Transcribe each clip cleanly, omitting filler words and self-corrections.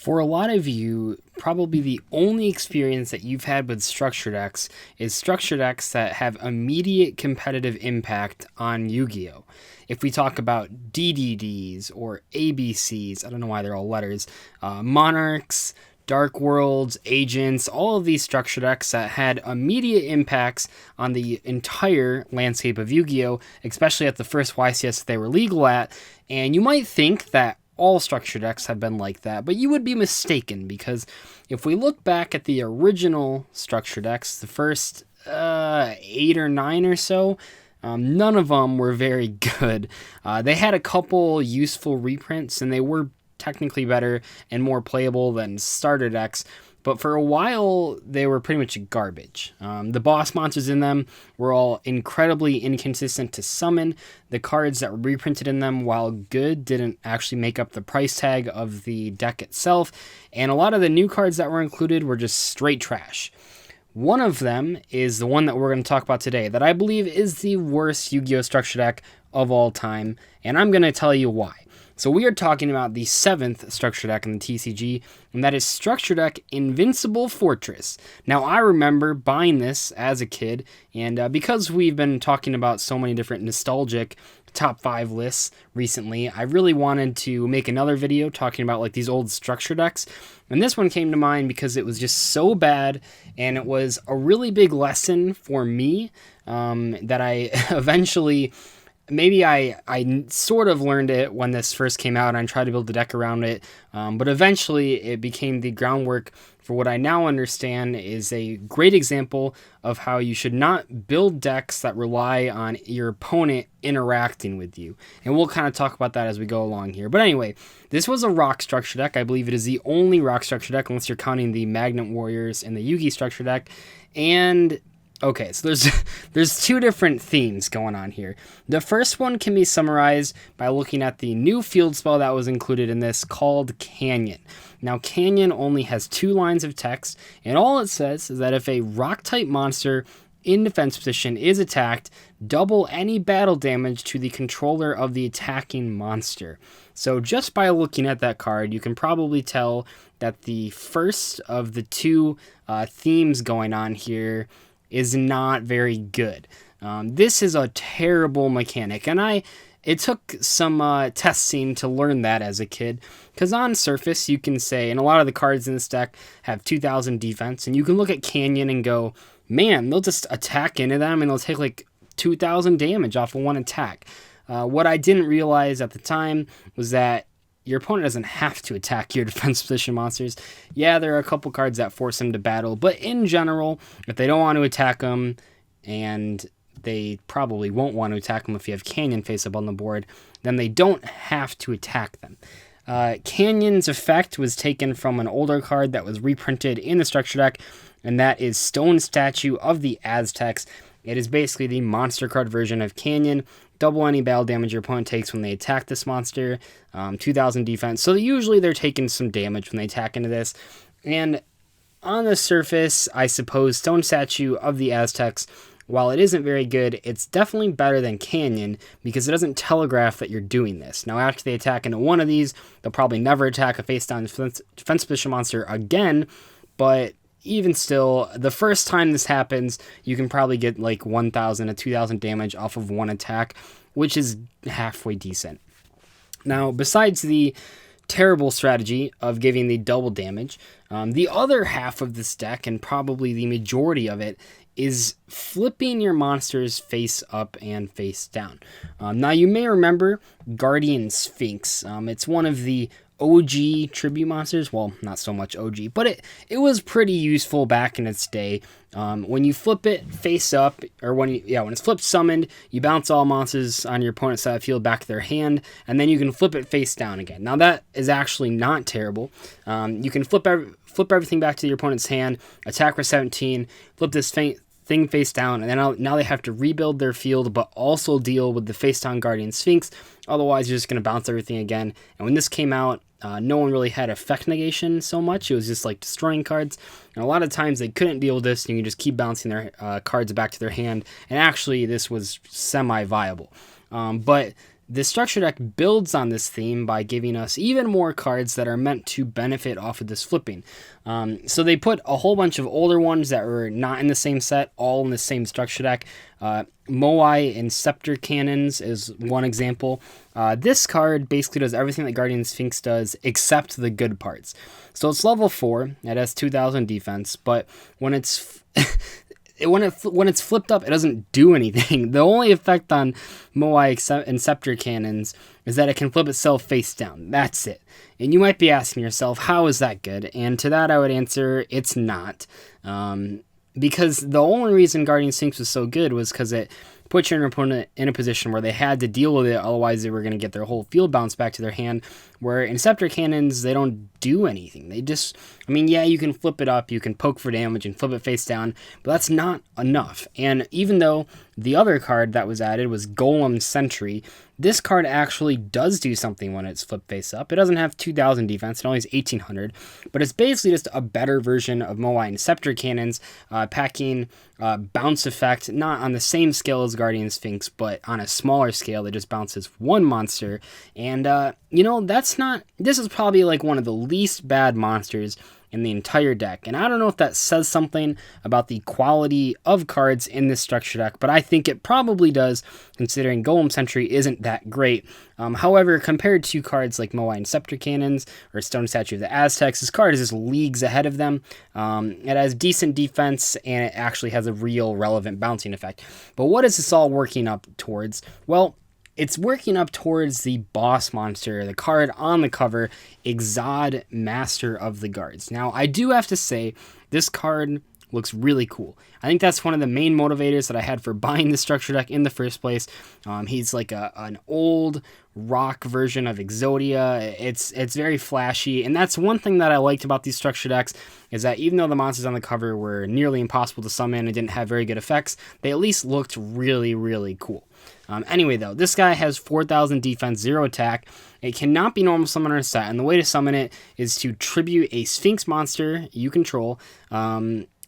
For a lot of you, probably the only experience that you've had with structured decks is structured decks that have immediate competitive impact on Yu-Gi-Oh! If we talk about DDDs or ABCs, I don't know why they're all letters, Monarchs, Dark Worlds, Agents, all of these structure decks that had immediate impacts on the entire landscape of Yu-Gi-Oh!, especially at the first YCS that they were legal at, and you might think that all structure decks have been like that, but you would be mistaken, because if we look back at the original structure decks, the first 8 or 9 or so, none of them were very good. They had a couple useful reprints, and they were technically better and more playable than starter decks, but for a while they were pretty much garbage. The boss monsters in them were all incredibly inconsistent to summon. The cards that were reprinted in them, while good, didn't actually make up the price tag of the deck itself, and a lot of the new cards that were included were just straight trash. One of them is the one that we're going to talk about today, that I believe is the worst Yu-Gi-Oh! Structure deck of all time, and I'm going to tell you why. So we are talking about the 7th structure deck in the TCG, and that is structure deck Invincible Fortress. Now, I remember buying this as a kid, and because we've been talking about so many different nostalgic top 5 lists recently, I really wanted to make another video talking about like these old structure decks, and this one came to mind because it was just so bad, and it was a really big lesson for me that I eventually... Maybe I sort of learned it when this first came out and I tried to build the deck around it, but eventually it became the groundwork for what I now understand is a great example of how you should not build decks that rely on your opponent interacting with you. And we'll kind of talk about that as we go along here. But anyway, this was a rock structure deck. I believe it is the only rock structure deck, unless you're counting the Magnet Warriors and the Yugi structure deck. And... okay, so there's two different themes going on here. The first one can be summarized by looking at the new field spell that was included in this called Canyon. Now, Canyon only has 2 lines of text, and all it says is that if a rock-type monster in defense position is attacked, double any battle damage to the controller of the attacking monster. So just by looking at that card, you can probably tell that the first of the 2 themes going on here is not very good. This is a terrible mechanic, and it took some testing to learn that as a kid, because on surface you can say, and a lot of the cards in this deck have 2000 defense, and you can look at Canyon and go, man, they'll just attack into them and they'll take like 2000 damage off of one attack. What I didn't realize at the time was that your opponent doesn't have to attack your defense position monsters. Yeah, there are a couple cards that force them to battle, but in general, if they don't want to attack them, and they probably won't want to attack them if you have Canyon face up on the board, then they don't have to attack them. Canyon's effect was taken from an older card that was reprinted in the structure deck, and that is Stone Statue of the Aztecs. It is basically the monster card version of Canyon. Double any battle damage your opponent takes when they attack this monster. 2000 defense. So usually they're taking some damage when they attack into this. And on the surface, I suppose Stone Statue of the Aztecs, while it isn't very good, it's definitely better than Canyon because it doesn't telegraph that you're doing this. Now, after they attack into one of these, they'll probably never attack a face-down defense position monster again, but even still, the first time this happens, you can probably get like 1,000 to 2,000 damage off of one attack, which is halfway decent. Now, besides the terrible strategy of giving the double damage, the other half of this deck, and probably the majority of it, is flipping your monsters face up and face down. Now, you may remember Guardian Sphinx. It's one of the OG tribute monsters. Well, not so much OG, but it was pretty useful back in its day. When you flip it face up, or when it's flipped summoned, you bounce all monsters on your opponent's side of the field back to their hand, and then you can flip it face down again. Now that is actually not terrible. You can flip everything back to your opponent's hand, attack for 17, flip this thing face down, and then now they have to rebuild their field, but also deal with the face down Guardian Sphinx. Otherwise, you're just going to bounce everything again. And when this came out, no one really had effect negation so much. It was just like destroying cards. And a lot of times they couldn't deal with this, and you can just keep bouncing their cards back to their hand. And actually, this was semi-viable. But the structure deck builds on this theme by giving us even more cards that are meant to benefit off of this flipping. So they put a whole bunch of older ones that were not in the same set, all in the same structure deck. Moai and Scepter Cannons is one example. This card basically does everything that Guardian Sphinx does except the good parts. So it's level 4, it has 2000 defense, but when it's when it's flipped up, it doesn't do anything. The only effect on Moai and Scepter Cannons is that it can flip itself face down. That's it. And you might be asking yourself, how is that good? And to that I would answer, it's not. Because the only reason Guardian Sphinx was so good was because it put your opponent in a position where they had to deal with it, otherwise they were going to get their whole field bounce back to their hand, where in Scepter Cannons, they don't do anything. They just, yeah, you can flip it up, you can poke for damage and flip it face down, but that's not enough. And even though the other card that was added was Golem Sentry, this card actually does do something when it's flipped face up. It doesn't have 2000 defense, it only has 1800, but it's basically just a better version of Moai and Scepter Cannons, packing bounce effect, not on the same scale as Guardian Sphinx, but on a smaller scale. It just bounces one monster, and this is probably like one of the least bad monsters in the entire deck. And I don't know if that says something about the quality of cards in this structure deck, but I think it probably does, considering Golem Sentry isn't that great. However, compared to cards like Moai and Scepter Cannons or Stone Statue of the Aztecs, this card is just leagues ahead of them. It has decent defense, and it actually has a real relevant bouncing effect. But what is this all working up towards? Well, it's working up towards the boss monster, the card on the cover, Exod, Master of the Guards. Now, I do have to say, this card looks really cool. I think that's one of the main motivators that I had for buying the structure deck in the first place. He's like an old rock version of Exodia. It's very flashy, and that's one thing that I liked about these structure decks, is that even though the monsters on the cover were nearly impossible to summon and didn't have very good effects, they at least looked really, really cool. Anyway, though, this guy has 4000 defense, 0 attack. It cannot be normal summon on a set, and the way to summon it is to tribute a Sphinx monster you control.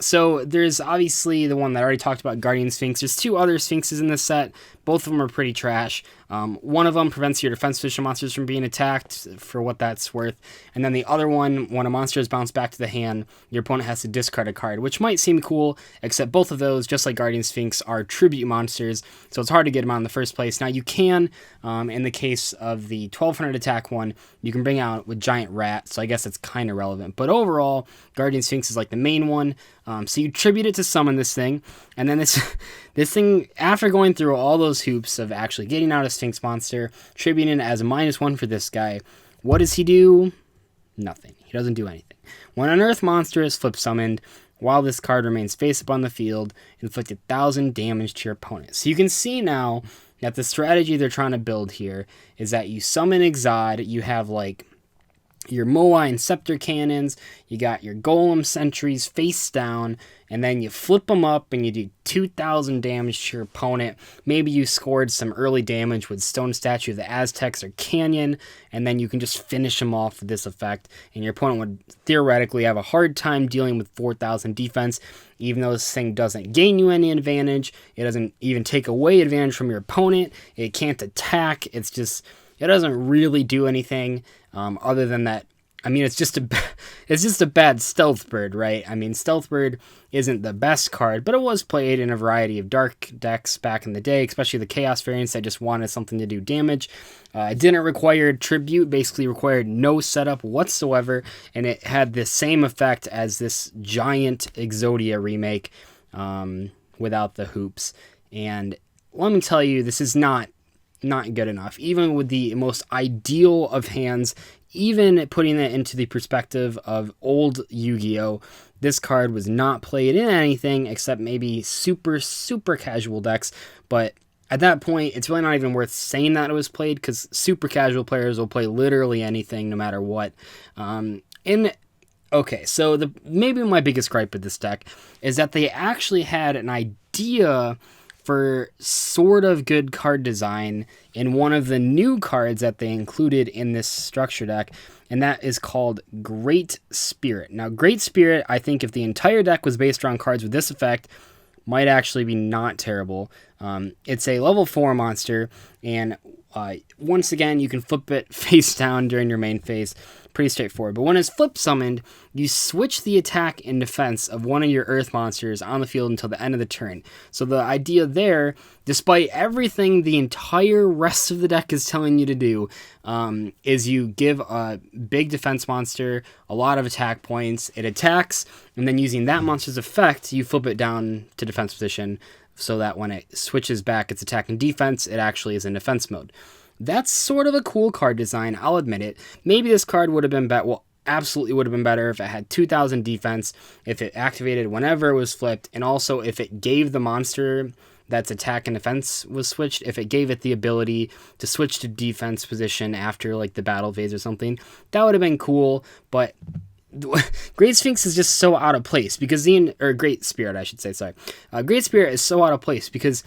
So there's obviously the one that I already talked about, Guardian Sphinx. There's 2 other Sphinxes in this set. Both of them are pretty trash. One of them prevents your defense fishing monsters from being attacked, for what that's worth. And then the other one, when a monster is bounced back to the hand, your opponent has to discard a card, which might seem cool, except both of those, just like Guardian Sphinx, are tribute monsters, so it's hard to get them out in the first place. Now, you can, in the case of the 1200 attack one, you can bring out with Giant Rat, so I guess it's kind of relevant. But overall, Guardian Sphinx is like the main one. So you tribute it to summon this thing, and then this thing, after going through all those hoops of actually getting out a Sphinx monster, tributing it as a -1 for this guy, what does he do? Nothing. He doesn't do anything. When an Earth monster is flip summoned, while this card remains face up on the field, inflict 1000 damage to your opponent. So you can see now that the strategy they're trying to build here is that you summon Exod, you have like your Moai and Scepter Cannons, you got your Golem Sentries face down, and then you flip them up and you do 2000 damage to your opponent. Maybe you scored some early damage with Stone Statue of the Aztecs or Canyon, and then you can just finish them off with this effect, and your opponent would theoretically have a hard time dealing with 4000 defense, even though this thing doesn't gain you any advantage. It doesn't even take away advantage from your opponent. It can't attack. It's just, it doesn't really do anything. Other than that, it's just a bad Stealth Bird, right? Stealth Bird isn't the best card, but it was played in a variety of dark decks back in the day, especially the Chaos variants that just wanted something to do damage. It didn't require tribute, basically required no setup whatsoever, and it had the same effect as this giant Exodia remake, without the hoops. And let me tell you, this is not good enough. Even with the most ideal of hands, even putting it into the perspective of old Yu-Gi-Oh!, this card was not played in anything except maybe super, super casual decks. But at that point, it's really not even worth saying that it was played, because super casual players will play literally anything no matter what. Okay, so maybe my biggest gripe with this deck is that they actually had an idea for sort of good card design in one of the new cards that they included in this structure deck, and that is called Great Spirit. Now, Great Spirit, I think if the entire deck was based around cards with this effect, might actually be not terrible. It's a level 4 monster, and Once again, you can flip it face down during your main phase. Pretty straightforward. But when it's flip summoned, you switch the attack and defense of one of your earth monsters on the field until the end of the turn. So the idea there, despite everything the entire rest of the deck is telling you to do, is you give a big defense monster a lot of attack points. It attacks, and then using that monster's effect, you flip it down to defense position so that when it switches back its attack and defense, it actually is in defense mode. That's sort of a cool card design, I'll admit it. Maybe this card would have been better. Well, absolutely would have been better if it had 2,000 defense, if it activated whenever it was flipped, and also if it gave the monster that's attack and defense was switched, if it gave it the ability to switch to defense position after like the battle phase or something. That would have been cool, but Great Sphinx is just so out of place because Great Spirit, I should say, sorry. Great Spirit is so out of place because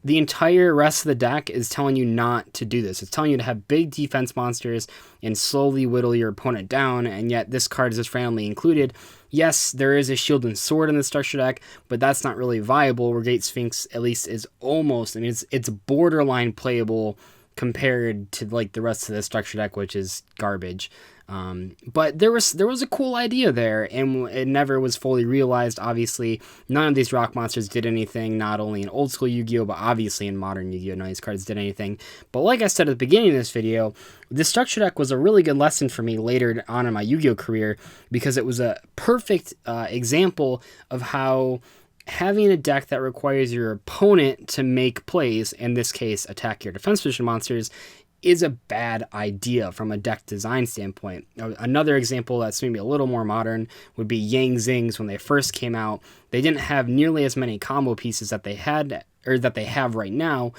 the entire rest of the deck is telling you not to do this. It's telling you to have big defense monsters and slowly whittle your opponent down, and yet this card is just randomly included. Yes, there is a shield and sword in the structure deck, but that's not really viable, where Great Sphinx at least is almost, I mean, it's borderline playable compared to like the rest of the structure deck, which is garbage. But there was a cool idea there, and it never was fully realized. Obviously, none of these rock monsters did anything, not only in old school Yu-Gi-Oh, but obviously in modern Yu-Gi-Oh, none of these cards did anything. But like I said at the beginning of this video, this structure deck was a really good lesson for me later on in my Yu-Gi-Oh career, because it was a perfect example of how having a deck that requires your opponent to make plays, in this case attack your defense position monsters, is a bad idea from a deck design standpoint. Another example that's maybe a little more modern would be Yang Zings. When they first came out, they didn't have nearly as many combo pieces that they had, or that they have right now,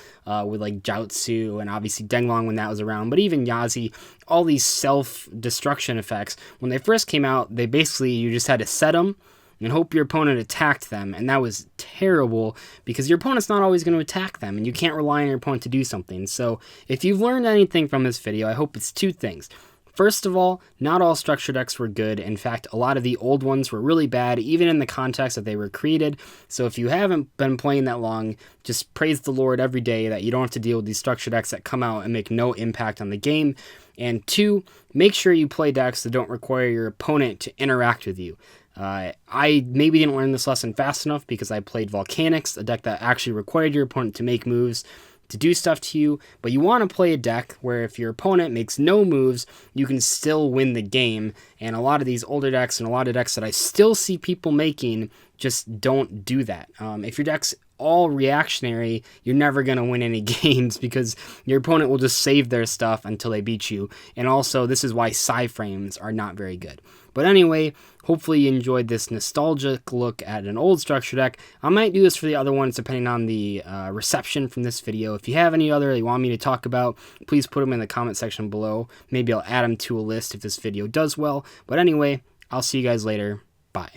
with like Jiaotsu and obviously Denglong when that was around, but even Yazi, all these self-destruction effects. When they first came out, they basically, you just had to set them and hope your opponent attacked them, and that was terrible because your opponent's not always going to attack them, and you can't rely on your opponent to do something. So if you've learned anything from this video, I hope it's two things. First of all, not all structure decks were good. In fact, a lot of the old ones were really bad, even in the context that they were created. So if you haven't been playing that long, just praise the Lord every day that you don't have to deal with these structure decks that come out and make no impact on the game. And two, make sure you play decks that don't require your opponent to interact with you. I maybe didn't learn this lesson fast enough because I played Volcanics, a deck that actually required your opponent to make moves to do stuff to you, but you want to play a deck where if your opponent makes no moves, you can still win the game. And a lot of these older decks and a lot of decks that I still see people making just don't do that. If your deck's all reactionary, you're never going to win any games because your opponent will just save their stuff until they beat you. And also, this is why Psy-frames are not very good. But anyway, hopefully you enjoyed this nostalgic look at an old structure deck. I might do this for the other ones depending on the reception from this video. If you have any other you want me to talk about, please put them in the comment section below. Maybe I'll add them to a list if this video does well. But anyway, I'll see you guys later. Bye.